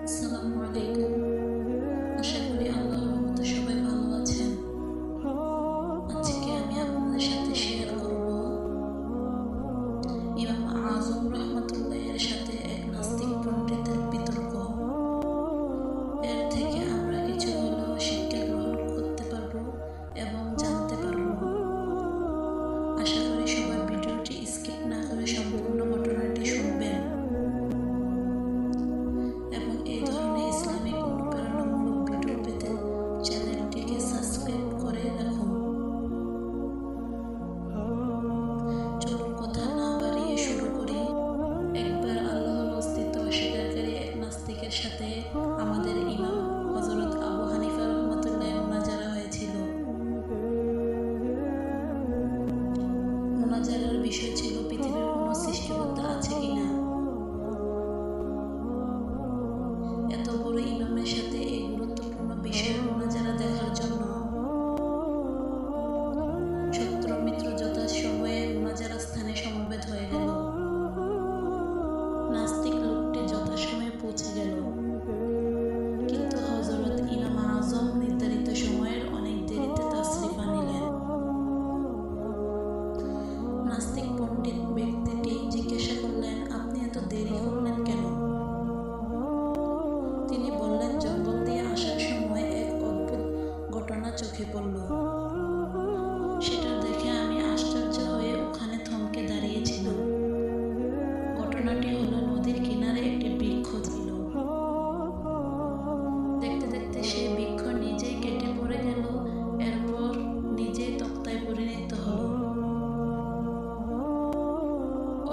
আসসালামু আলাইকুম। আশা করি আল্লাহর রহমতে সবাই ভালো আছেন। আজকে আমি আপনাদের সাথে শেয়ার করব ইমাম আজম রহমতুল্লাহের সাথে এক নাস্তিক পণ্ডিতের বিতর্ক। এর থেকে আমরা কিছু হলেও শিক্ষা গ্রহণ করতে পারবো এবং জানতে পারবো। আশা করি সবাই ভিডিওটি স্কিপ না করে সম্পূর্ণ ঘটনাটি শুনবেন এবং এই ধরনের ইসলামিক অনুপ্রেরণামূলক ভিডিও পেতে চ্যানেলটিকে সাবস্ক্রাইব করে রাখুন। চলুন কথা না বাড়িয়ে শুরু করি। একবার আল্লাহর অস্তিত্ব অস্বীকারী এক নাস্তিকের সাথে আমাদের ইমাম হযরত আবু হানিফা রহমতুল্লাহের মুনাজারা হয়েছিল। মুনাজারার বিষয় ছিল পৃথিবীর কোনো সৃষ্টিকর্তা আছে কিনা। এত বড় ইমামের সাথে এই গুরুত্বপূর্ণ বিষয়ের মুনাজারা দেখার জন্য শত্রু মিত্র যথাসময়ে মুনাজারা স্থানে সমবেত হয়ে গেল। নাস্তিক লোকটি যথাসময়ে পৌঁছে গেল, কিন্তু হযরত ইমাম আজম নির্ধারিত সময়ের অনেক দেরিতে তাশরিফ আনিলেন। নাস্তিক পণ্ডিত ব্যক্তিটি জিজ্ঞাসা করলেন, আপনি এত দেরি করলেন কেন? তিনি বললেন, জঙ্গল দিয়ে আসার সময় এক অদ্ভুত ঘটনা চোখে পড়ল। সেটা দেখে আমি আশ্চর্য হয়ে ওখানে থমকে দাঁড়িয়েছিলাম। ঘটনাটি হলো, নদীর কিনারে একটি বৃক্ষ ছিল। দেখতে দেখতে সেই বৃক্ষ নিজেই কেটে পড়ে গেল, এরপর নিজেই তক্তায় পরিণত হলো।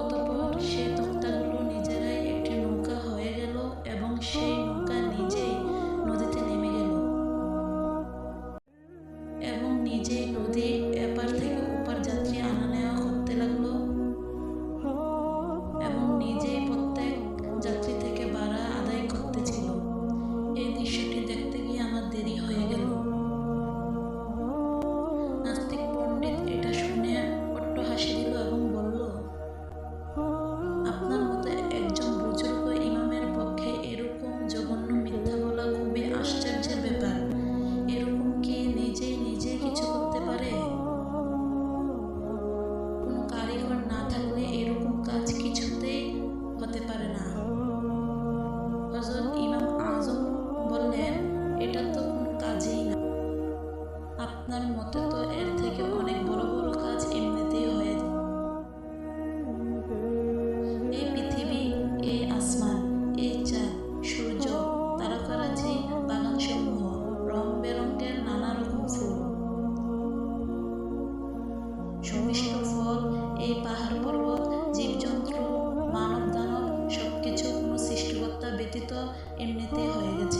অতঃপর সেই তক্তাগুলো নিজেরাই একটি নৌকা হয়ে গেল এবং সেই নৌকা নিজেই নদীতে নেমে গেল এবং নিজেই নদী এপার থেকে ওপার যাত্রী আনা নেওয়া করতে লাগলো এবং নিজেই প্রত্যেক যাত্রী থেকে ভাড়া আদায় করতেছিল। এই দৃশ্যটি দেখতে গিয়ে আমার দেরি হয়ে গেল। নাস্তিক পণ্ডিত এটা শুনে অট্ট হাসি দিল এবং বলল, আপনার মতো একজন বুজুর্গ ইমামের পক্ষে এরকম জঘন্য মিথ্যা বলা খুবই আশ্চর্যের ব্যাপার। এরকম কি নিজে কিছু করতে পারে? কোনো কারিগর না থাকলে এরকম কাজ কিছুতেই হতে পারে না। হযরত ইমাম আজম বললেন, এটা তো কোনো কাজই না। আপনার মতে তো এর থেকে অনেক বড় বড় কাজ এমনিতেই হয়ে যায়। এই পৃথিবী, এই আসমান, এই চাঁদ, সূর্য, তারকারাজি, বাগানসমূহ, রং বেরঙের নানা রকম ফুল, সুমিষ্ট ফল, এই পাহাড় পর্বত, জীবজন্তু, মানব দানব সবকিছু কোনো সৃষ্টিকর্তা ব্যতীত এমনিতেই হয়ে গেছে।